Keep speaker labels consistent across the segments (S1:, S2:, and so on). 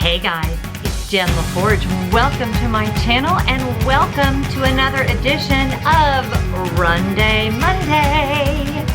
S1: Hey guys, it's Jen Lefforge. Welcome to my channel and welcome to another edition of Runday Monday.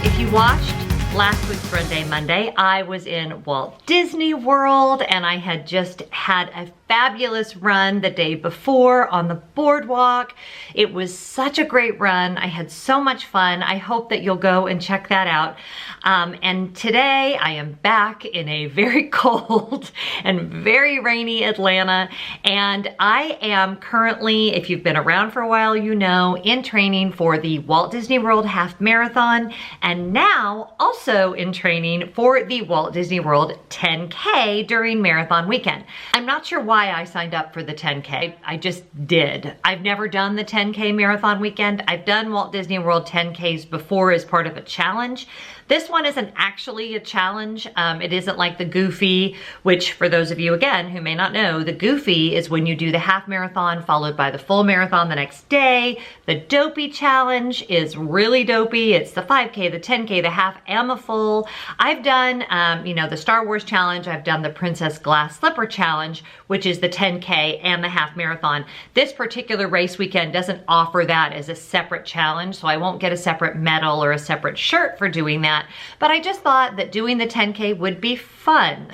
S1: If you watched last week's Runday Monday, I was in Walt Disney World and I had just had a fabulous run the day before on the boardwalk. It was such a great run. I had so much fun. I hope that you'll go and check that out. And today I am back in a very cold and very rainy Atlanta. And I am currently, if you've been around for a while, you know, in training for the Walt Disney World Half Marathon, and now also in training for the Walt Disney World 10K during marathon weekend. I'm not sure why I signed up for the 10K. I just did. I've never done the 10K marathon weekend. I've done Walt Disney World 10Ks before as part of a challenge. This one isn't actually a challenge. It isn't like the Goofy, which for those of you, again, who may not know, the Goofy is when you do the half marathon followed by the full marathon the next day. The Dopey challenge is really dopey. It's the 5K, the 10K, the half, and the full. I've done, the Star Wars challenge. I've done the Princess Glass Slipper challenge, which is the 10K and the half marathon. This particular race weekend doesn't offer that as a separate challenge, so I won't get a separate medal or a separate shirt for doing that. But I just thought that doing the 10K would be fun.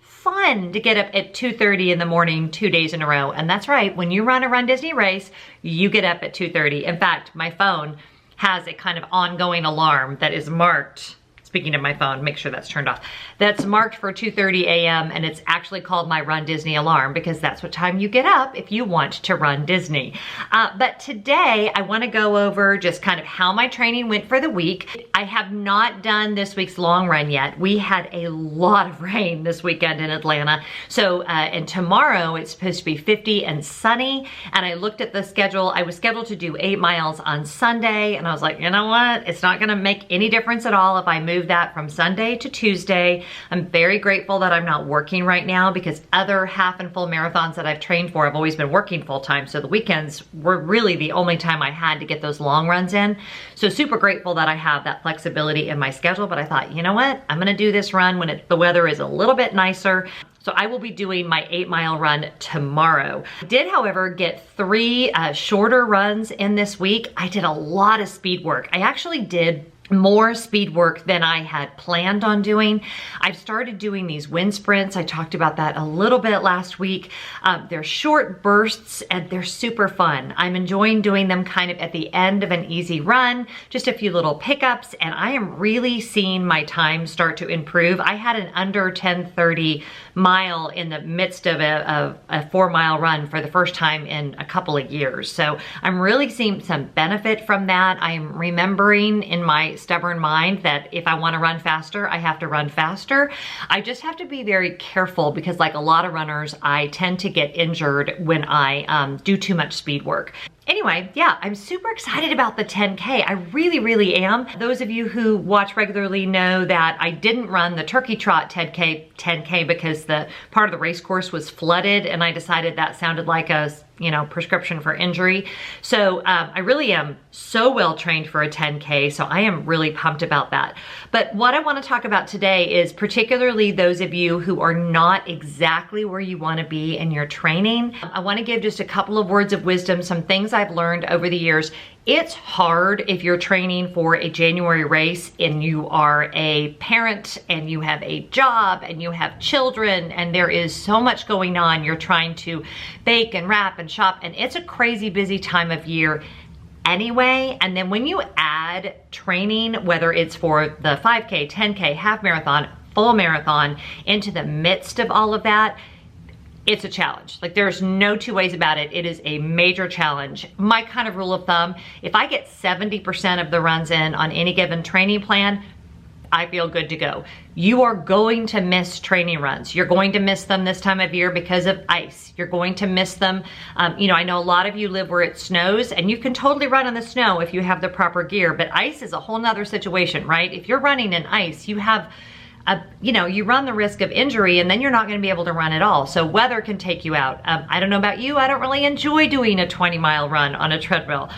S1: Fun to get up at 2:30 in the morning 2 days in a row. And that's right, when you run a Run Disney race, you get up at 2:30. In fact, my phone has a kind of ongoing alarm that is marked. Speaking of my phone, make sure that's turned off. That's marked for 2:30 a.m. and it's actually called my Run Disney alarm because that's what time you get up if you want to run Disney. But today I want to go over just kind of how my training went for the week. I have not done this week's long run yet. We had a lot of rain this weekend in Atlanta. So, and tomorrow it's supposed to be 50 and sunny. And I looked at the schedule. I was scheduled to do 8 miles on Sunday. And I was like, you know what? It's not going to make any difference at all if I move that from Sunday to Tuesday. I'm very grateful that I'm not working right now because other half and full marathons that I've trained for, I've always been working full time. So the weekends were really the only time I had to get those long runs in. So super grateful that I have that flexibility in my schedule. But I thought, you know what? I'm gonna do this run when the weather is a little bit nicer. So I will be doing my 8-mile run tomorrow. I did, however, get 3 shorter runs in this week. I did a lot of speed work. I actually did more speed work than I had planned on doing. I've started doing these wind sprints. I talked about that a little bit last week. They're short bursts and they're super fun. I'm enjoying doing them kind of at the end of an easy run, just a few little pickups, and I am really seeing my time start to improve. I had an under 10:30 mile in the midst of a 4-mile run for the first time in a couple of years. So I'm really seeing some benefit from that. I'm remembering in my stubborn mind that if I want to run faster, I have to run faster. I just have to be very careful because, like a lot of runners, I tend to get injured when I do too much speed work. Anyway, yeah, I'm super excited about the 10K. I really, really am. Those of you who watch regularly know that I didn't run the Turkey Trot 10K because the part of the race course was flooded and I decided that sounded like a prescription for injury. So I really am so well trained for a 10K, so I am really pumped about that. But what I want to talk about today is particularly those of you who are not exactly where you want to be in your training. I want to give just a couple of words of wisdom, some things I've learned over the years. It's hard if you're training for a January race and you are a parent and you have a job and you have children and there is so much going on. You're trying to bake and wrap and shop and it's a crazy busy time of year anyway. And then when you add training, whether it's for the 5K, 10K, half marathon, full marathon, into the midst of all of that, it's a challenge. Like there's no two ways about it. It is a major challenge. My kind of rule of thumb, if I get 70% of the runs in on any given training plan, I feel good to go. You are going to miss training runs. You're going to miss them this time of year because of ice. You're going to miss them. I know a lot of you live where it snows and you can totally run on the snow if you have the proper gear, but ice is a whole nother situation, right? If you're running in ice, you have you run the risk of injury and then you're not going to be able to run at all. So weather can take you out. I don't know about you, I don't really enjoy doing a 20-mile run on a treadmill.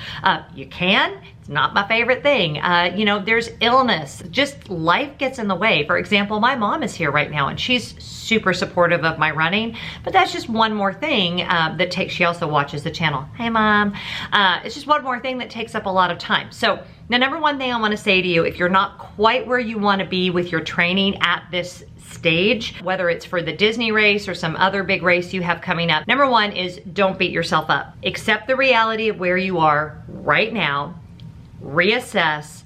S1: You can, It's not my favorite thing. You know, there's illness, just life gets in the way. For example, my mom is here right now and she's super supportive of my running, but that's just one more thing that takes, she also watches the channel. Hey Mom. It's just one more thing that takes up a lot of time. So the number one thing I wanna say to you, if you're not quite where you wanna be with your training at this stage, whether it's for the Disney race or some other big race you have coming up, number one is don't beat yourself up. Accept the reality of where you are right now. Reassess,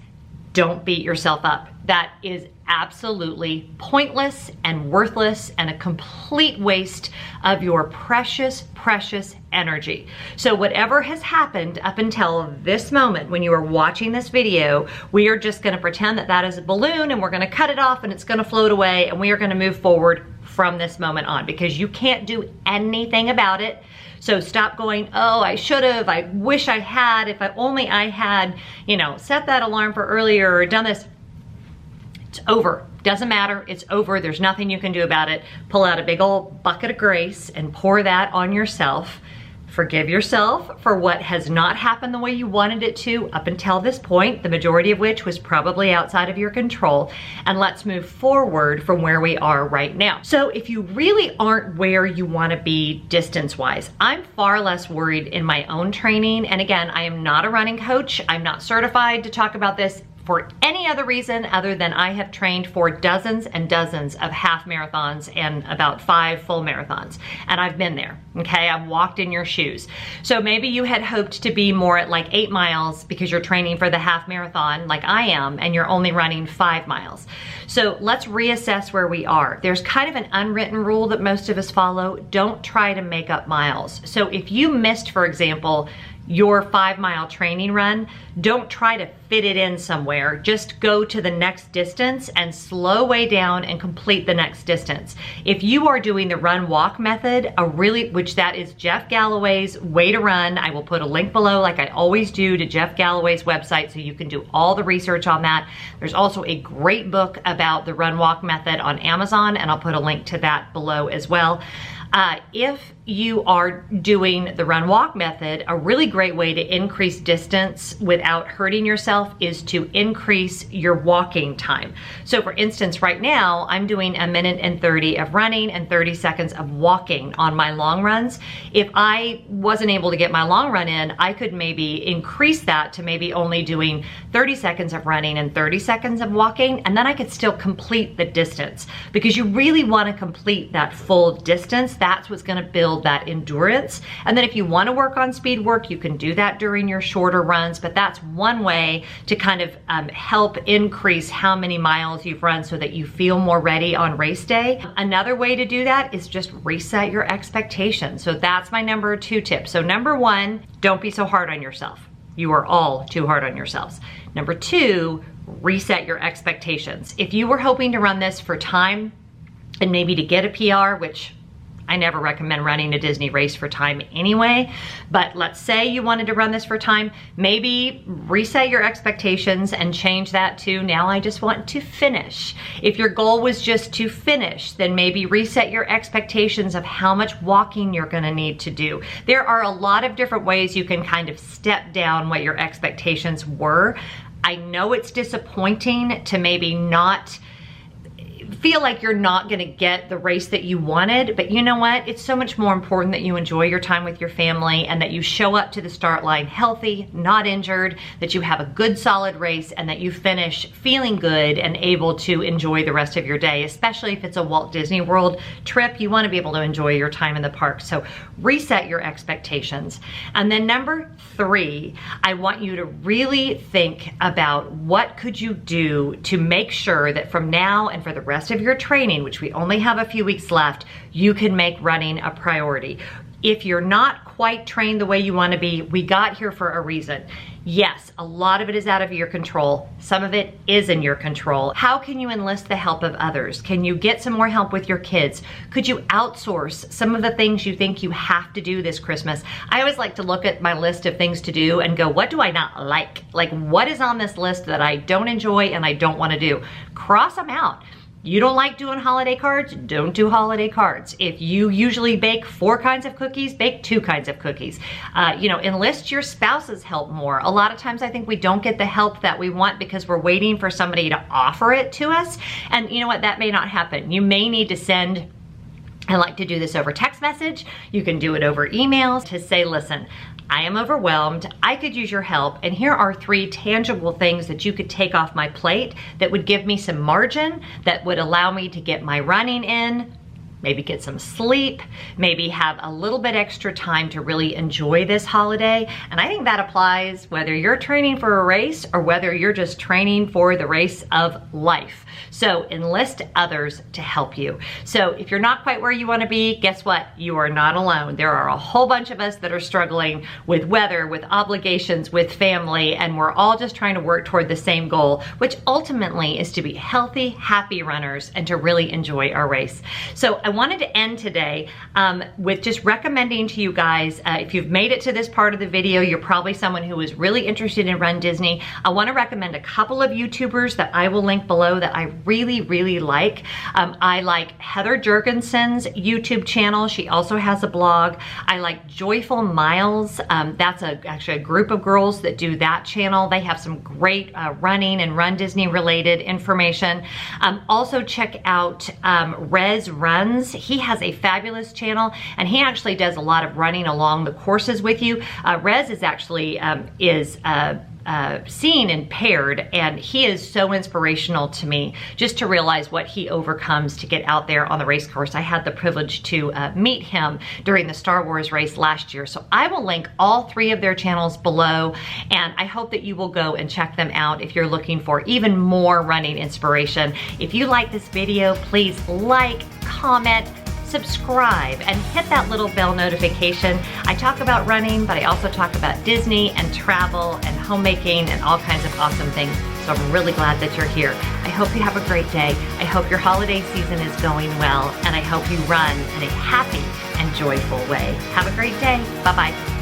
S1: don't beat yourself up. That is absolutely pointless and worthless and a complete waste of your precious, precious energy. So whatever has happened up until this moment when you are watching this video, we are just gonna pretend that that is a balloon and we're gonna cut it off and it's gonna float away and we are gonna move forward from this moment on because you can't do anything about it. So stop going, oh, I should have, I wish I had, if only I had, you know, set that alarm for earlier or done this. It's over. Doesn't matter. It's over. There's nothing you can do about it. Pull out a big old bucket of grace and pour that on yourself. Forgive yourself for what has not happened the way you wanted it to up until this point, the majority of which was probably outside of your control. And let's move forward from where we are right now. So if you really aren't where you want to be distance-wise, I'm far less worried in my own training. And again, I am not a running coach. I'm not certified to talk about this for any other reason other than I have trained for dozens and dozens of half marathons and about 5 full marathons. And I've been there, okay? I've walked in your shoes. So maybe you had hoped to be more at like 8 miles because you're training for the half marathon like I am and you're only running 5 miles. So let's reassess where we are. There's kind of an unwritten rule that most of us follow. Don't try to make up miles. So if you missed, for example, your 5-mile training run, don't try to fit it in somewhere. Just go to the next distance and slow way down and complete the next distance. If you are doing the run walk method, which that is Jeff Galloway's way to run, I will put a link below like I always do to Jeff Galloway's website so you can do all the research on that. There's also a great book about the run walk method on Amazon and I'll put a link to that below as well. If you are doing the run walk method, a really great way to increase distance without hurting yourself is to increase your walking time. So for instance, right now I'm doing 1 minute and 30 of running and 30 seconds of walking on my long runs. If I wasn't able to get my long run in, I could maybe increase that to maybe only doing 30 seconds of running and 30 seconds of walking, and then I could still complete the distance because you really want to complete that full distance. That's what's going to build that endurance. And then if you want to work on speed work, you can do that during your shorter runs, but that's one way to kind of help increase how many miles you've run so that you feel more ready on race day. Another way to do that is just reset your expectations. So that's my number 2 tip. So number 1, don't be so hard on yourself. You are all too hard on yourselves. Number 2, reset your expectations. If you were hoping to run this for time and maybe to get a PR, which I never recommend running a Disney race for time anyway, but let's say you wanted to run this for time, maybe reset your expectations and change that to now I just want to finish. If your goal was just to finish, then maybe reset your expectations of how much walking you're gonna need to do. There are a lot of different ways you can kind of step down what your expectations were. I know it's disappointing to maybe not feel like you're not gonna get the race that you wanted, but you know what? It's so much more important that you enjoy your time with your family and that you show up to the start line healthy, not injured, that you have a good solid race and that you finish feeling good and able to enjoy the rest of your day, especially if it's a Walt Disney World trip. You wanna be able to enjoy your time in the park. So reset your expectations. And then number 3, I want you to really think about what could you do to make sure that from now and for the rest of your training, which we only have a few weeks left, you can make running a priority. If you're not quite trained the way you want to be, we got here for a reason. Yes, a lot of it is out of your control. Some of it is in your control. How can you enlist the help of others? Can you get some more help with your kids? Could you outsource some of the things you think you have to do this Christmas? I always like to look at my list of things to do and go, what do I not like? Like, what is on this list that I don't enjoy and I don't want to do? Cross them out. You don't like doing holiday cards? Don't do holiday cards. If you usually bake 4 kinds of cookies, bake 2 kinds of cookies. Enlist your spouse's help more. A lot of times I think we don't get the help that we want because we're waiting for somebody to offer it to us. And you know what? That may not happen. You may need to send, I like to do this over text message. You can do it over emails to say, listen, I am overwhelmed, I could use your help, and here are 3 tangible things that you could take off my plate that would give me some margin, that would allow me to get my running in, maybe get some sleep, maybe have a little bit extra time to really enjoy this holiday. And I think that applies whether you're training for a race or whether you're just training for the race of life. So enlist others to help you. So if you're not quite where you want to be, guess what? You are not alone. There are a whole bunch of us that are struggling with weather, with obligations, with family, and we're all just trying to work toward the same goal, which ultimately is to be healthy, happy runners and to really enjoy our race. So I wanted to end today with just recommending to you guys, if you've made it to this part of the video, you're probably someone who is really interested in Run Disney. I want to recommend a couple of YouTubers that I will link below that I really, really like. I like Heather Jergensen's YouTube channel. She also has a blog. I like Joyful Miles. That's actually a group of girls that do that channel. They have some great running and Run Disney related information. Also check out Rez Runs. He has a fabulous channel and he actually does a lot of running along the courses with you. Rez is actually seen and paired, and he is so inspirational to me just to realize what he overcomes to get out there on the race course. I had the privilege to meet him during the Star Wars race last year. So I will link all 3 of their channels below, and I hope that you will go and check them out if you're looking for even more running inspiration. If you like this video, please like, comment, subscribe, and hit that little bell notification. I talk about running, but I also talk about Disney and travel and homemaking and all kinds of awesome things. So I'm really glad that you're here. I hope you have a great day. I hope your holiday season is going well, and I hope you run in a happy and joyful way. Have a great day. Bye-bye.